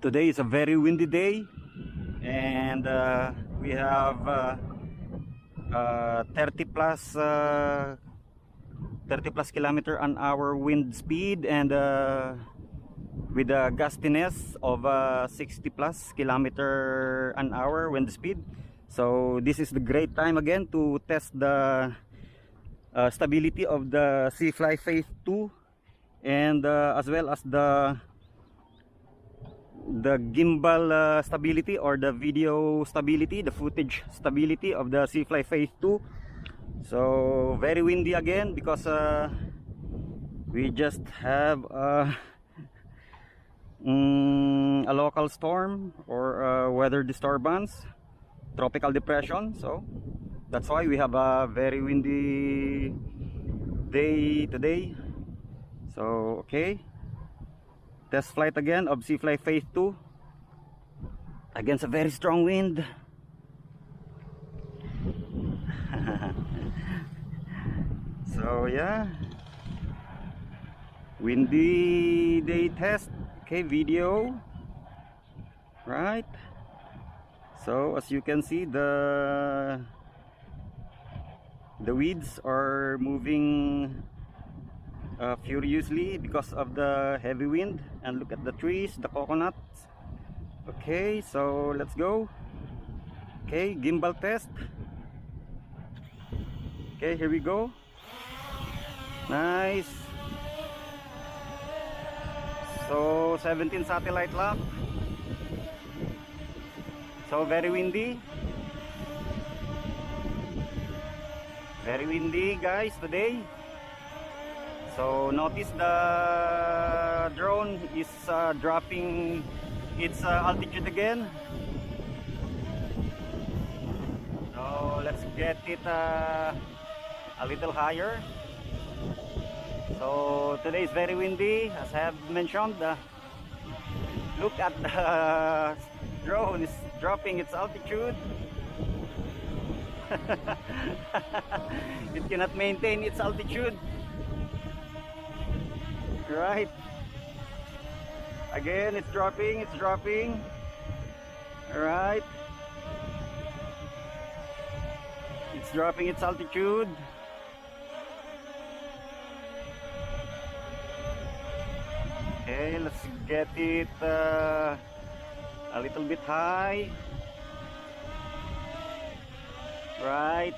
Today is a very windy day, and we have 30 plus 30 plus kilometer an hour wind speed, and with a gustiness of 60 plus kilometer an hour wind speed. So this is the great time again to test the stability of the C-Fly Phase 2, and as well as the gimbal stability, or the video stability, the footage stability of the C-Fly Phase 2. So very windy again because we just have a local storm, or weather disturbance, tropical depression. So that's why we have a very windy day today. So okay, test flight again of C-Fly Phase 2 against a very strong wind. So yeah, windy day test. Okay, video, right? So as you can see, the weeds are moving furiously because of the heavy wind, and look at the trees, the coconuts. Okay, so let's go. Okay, gimbal test. Okay, here we go. Nice. So 17 satellite lock. So very windy guys today. So notice the drone is dropping its altitude again. So let's get it a little higher. So today is very windy, as I have mentioned. Look at the drone is dropping its altitude. It cannot maintain its altitude, right? Again, it's dropping. All right, it's dropping its altitude. Okay, let's get it a little bit high. Right,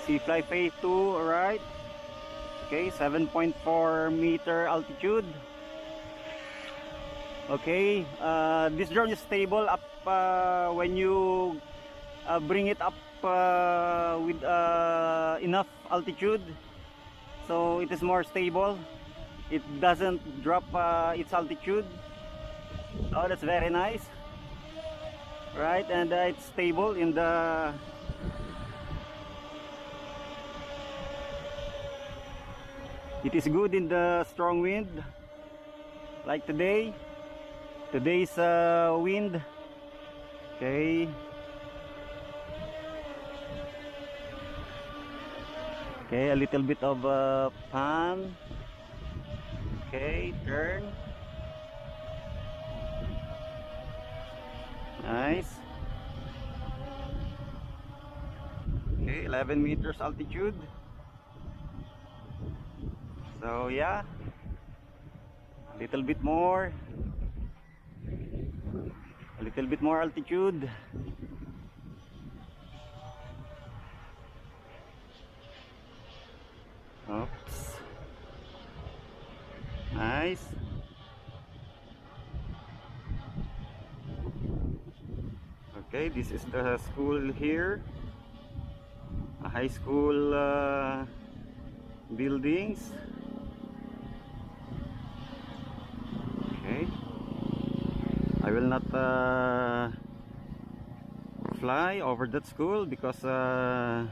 C-Fly Phase 2, alright. Okay, 7.4 meter altitude. Okay, this drone is stable up when you bring it up with enough altitude. So it is more stable. It doesn't drop its altitude. Oh, that's very nice. Right, and it's stable in the it is good in the strong wind like today's wind. Okay, a little bit of pan. Okay, turn. Nice. Okay, 11 meters altitude. So yeah, a little bit more altitude. Oops. Nice. Okay, this is the school here, a high school buildings. Okay, I will not fly over that school because I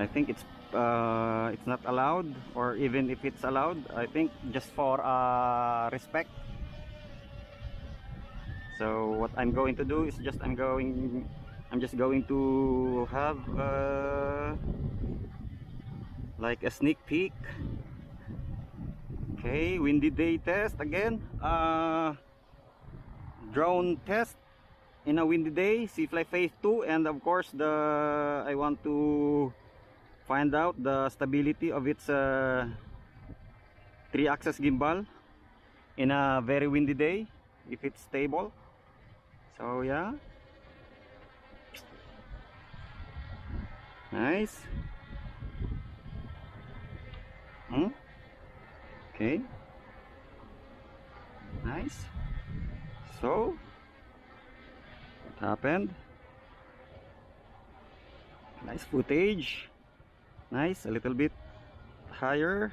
think it's not allowed, or even if it's allowed, I think just for respect. So what I'm going to do is I'm just going to have like a sneak peek. Okay, windy day test again. Drone test in a windy day, C-Fly Phase 2, and of course I want to find out the stability of its 3-axis gimbal in a very windy day, if it's stable. So yeah, nice. Okay, nice. So what happened? Nice footage. Nice, a little bit higher.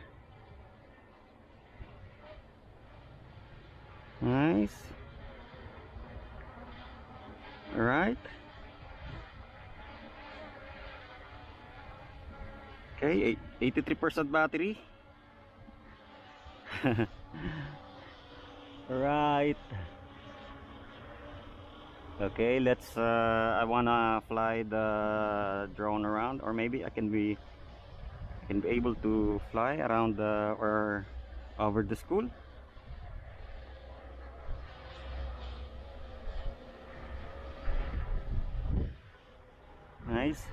Nice. All right. Okay, 83% battery. Right. Okay, let's I wanna fly the drone around, or maybe I can be able to fly around the or over the school. Nice.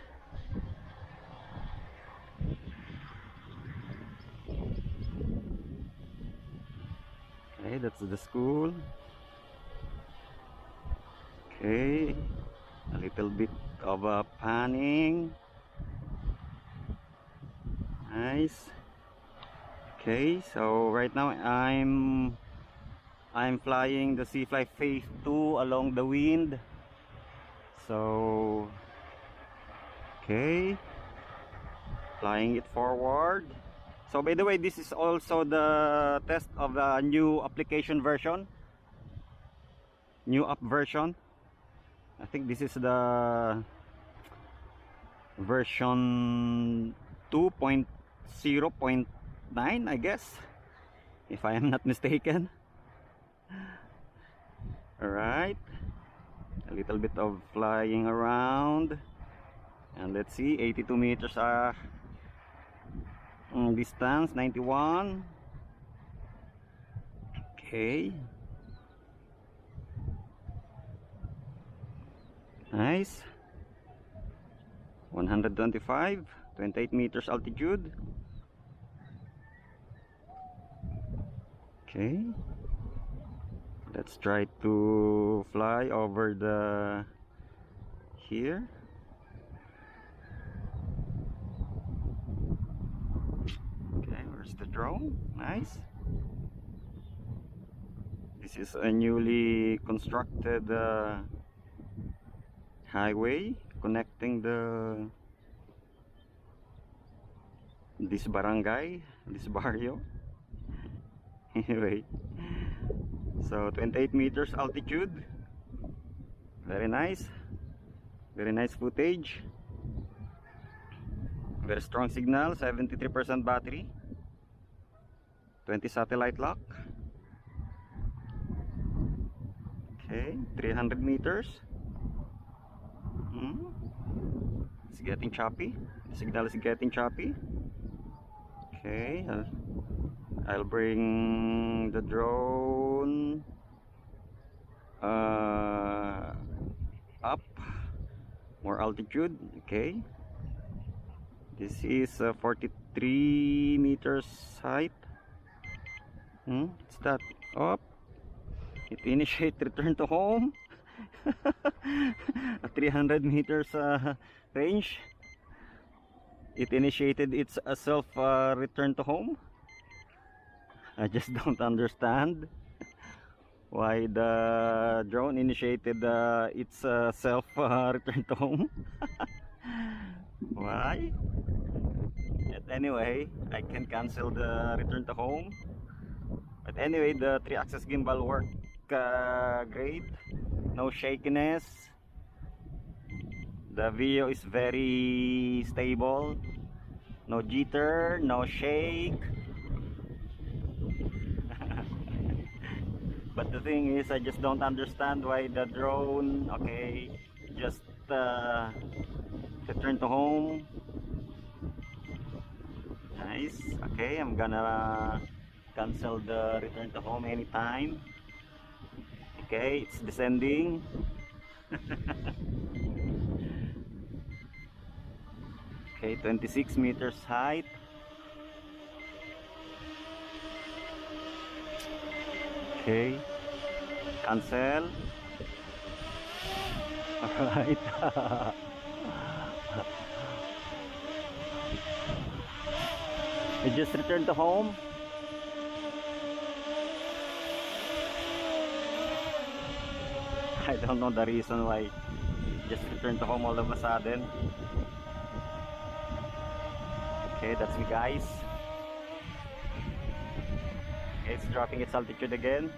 Okay, that's the school. Okay, a little bit of a panning. Nice. Okay, so right now I'm flying the C-Fly Phase 2 along the wind. So okay, flying it forward. So by the way, this is also the test of the new application version, new app version. I think this is the version 2.0.9, I guess, if I am not mistaken. All right, a little bit of flying around, and let's see, 82 meters distance, 91. Okay, nice. 125, 28 meters altitude. Okay, let's try to fly over the here. Okay, where's the drone? Nice. This is a newly constructed highway connecting this barangay, this barrio. Anyway, so 28 meters altitude. Very nice footage, very strong signal, 73% battery, 20 satellite lock. Okay, 300 meters. It's getting choppy, the signal is getting choppy. Okay, I'll bring the drone up, more altitude. Okay, this is 43 meters height. What's that? Up. It initiate return to home. At 300 meters range, it initiated its self return to home. I just don't understand why the drone initiated its self return to home. Why? But anyway, I can cancel the return to home. But anyway, the 3-axis gimbal worked great, no shakiness. The video is very stable, no jitter, no shake. But the thing is, I just don't understand why the drone, okay, just return to home. Nice. Okay, I'm gonna cancel the return to home anytime. Okay, it's descending. Okay, 26 meters height. Okay, cancel. Alright. I just returned to home. I don't know the reason why just returned to home all of a sudden. Okay, that's me, guys. Okay, it's dropping its altitude again.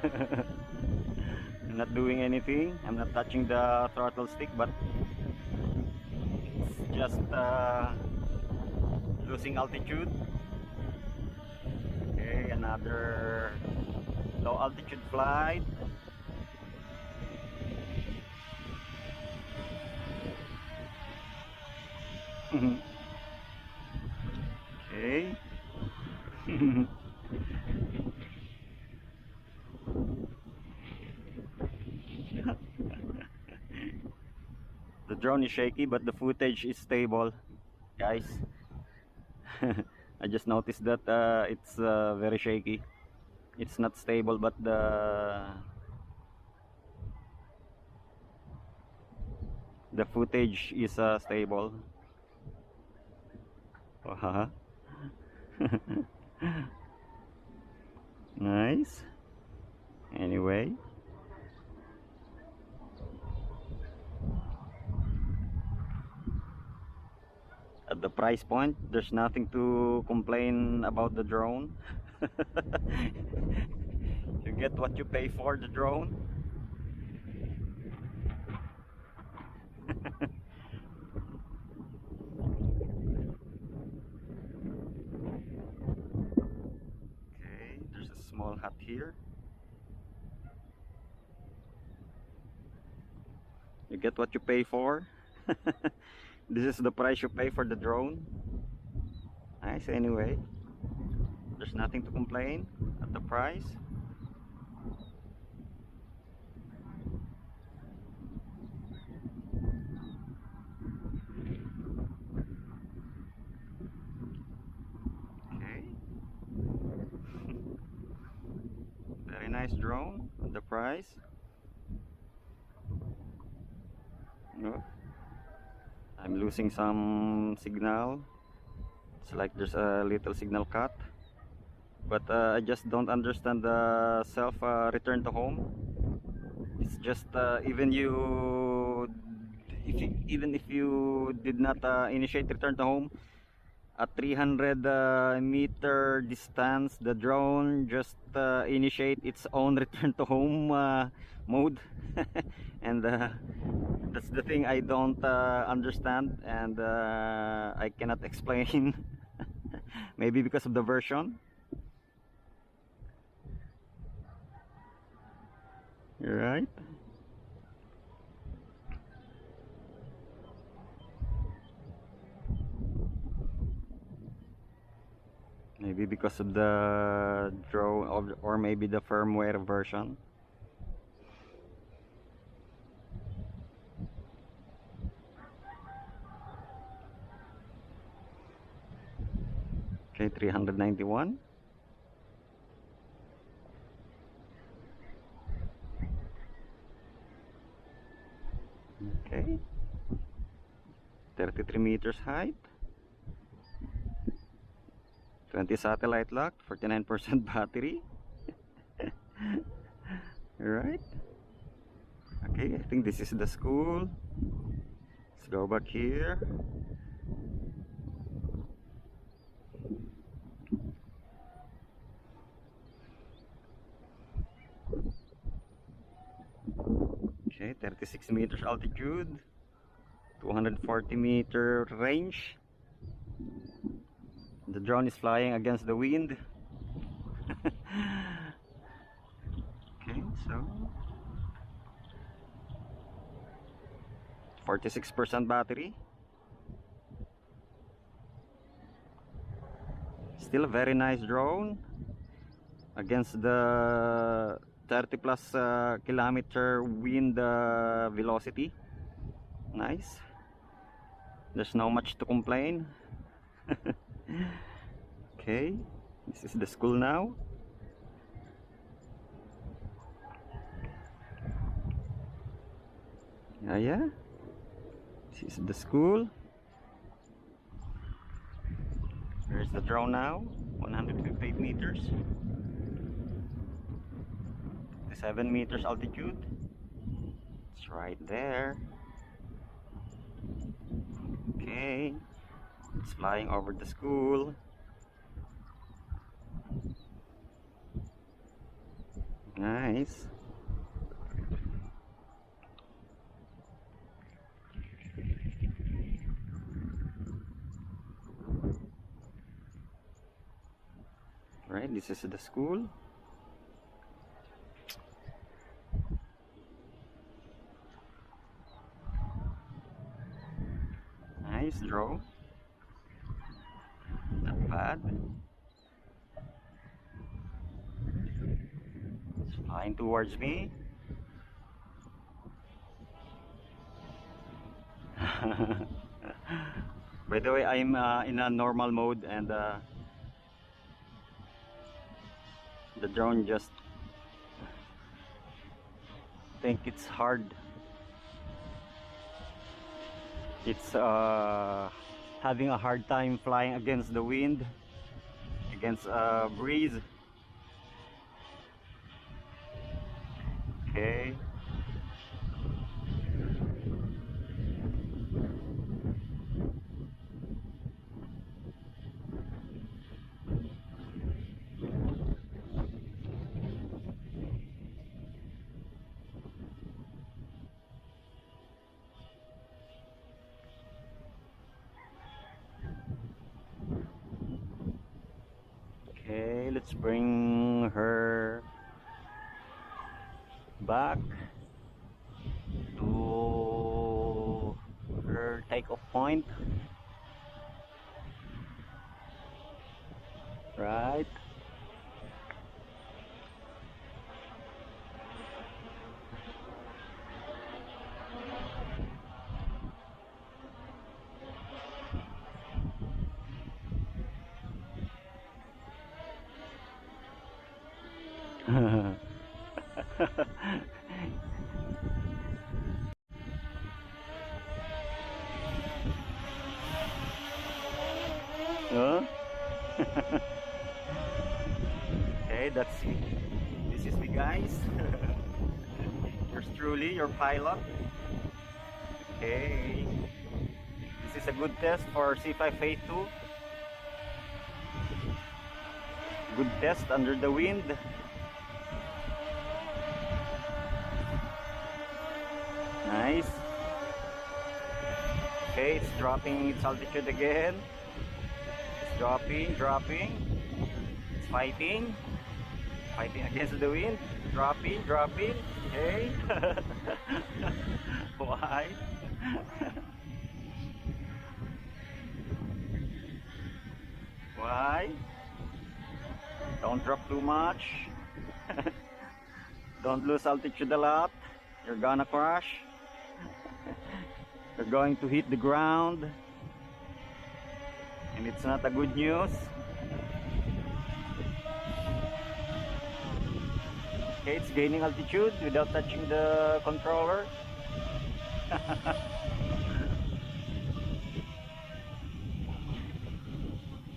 I'm not doing anything. I'm not touching the throttle stick, but it's just losing altitude. Okay, another low altitude flight. Okay. The drone is shaky, but the footage is stable, guys. I just noticed that it's very shaky. It's not stable, but the footage is stable. Nice. Anyway, at the price point, there's nothing to complain about the drone. You get what you pay for the drone. Okay, there's a small hut here. You get what you pay for. This is the price you pay for the drone. Nice. Anyway, there's nothing to complain at the price. Okay. Very nice drone at the price. Oh, I'm losing some signal. It's like there's a little signal cut, but I just don't understand the self return to home. It's just even if you did not initiate return to home at 300 meter distance, the drone just initiate its own return to home mode. And that's the thing I don't understand, and I cannot explain. Maybe because of the version. Right? Maybe because of the drone, or maybe the firmware version. Okay, 391. Okay, 33 meters height, 20 satellite lock, 49% battery. Alright. Okay, I think this is the school. Let's go back here. Okay, 36 meters altitude, 240 meter range. The drone is flying against the wind. Okay, so 46% battery. Still a very nice drone. against the 30 plus kilometer wind velocity. Nice. There's no much to complain. Okay, this is the school now. Yeah, this is the school. Here's the drone now, 158 meters, 7 meters altitude. It's right there. Okay, it's flying over the school. Nice. Right, this is the school. Nice draw. Not bad. It's flying towards me. By the way, I'm in a normal mode, and the drone just think it's hard. It's having a hard time flying against the wind, against a breeze. Okay. Okay, let's bring her back to her takeoff point. Right. Huh? Okay, that's it. This is me, guys. Yours truly, your pilot. Okay, this is a good test for C582. Good test under the wind. Nice. Okay, it's dropping its altitude again. It's dropping. It's fighting against the wind. Dropping. Okay. Why? Why? Don't drop too much. Don't lose altitude a lot. You're gonna crash. You're going to hit the ground, and it's not a good news. Okay, it's gaining altitude without touching the controller.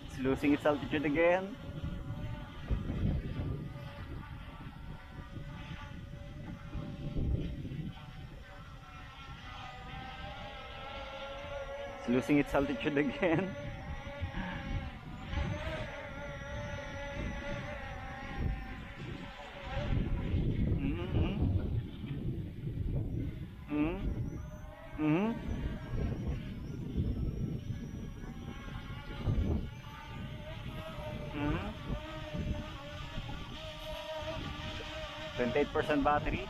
It's losing its altitude again. It's losing its altitude again. Mm-hmm. 28% battery.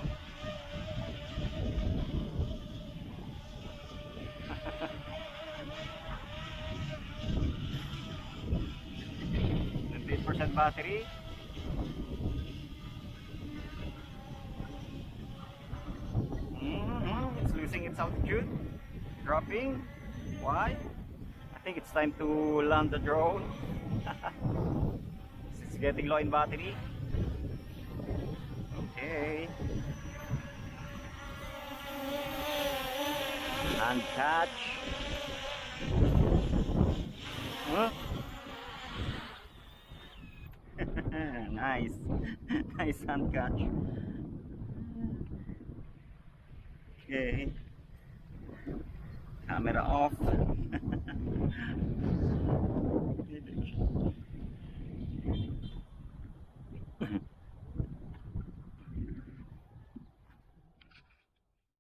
Percent battery. its altitude, dropping. Why? I think it's time to land the drone. It's getting low in battery. Okay. And catch. Huh? Nice. Nice hand catch. Okay. Camera off.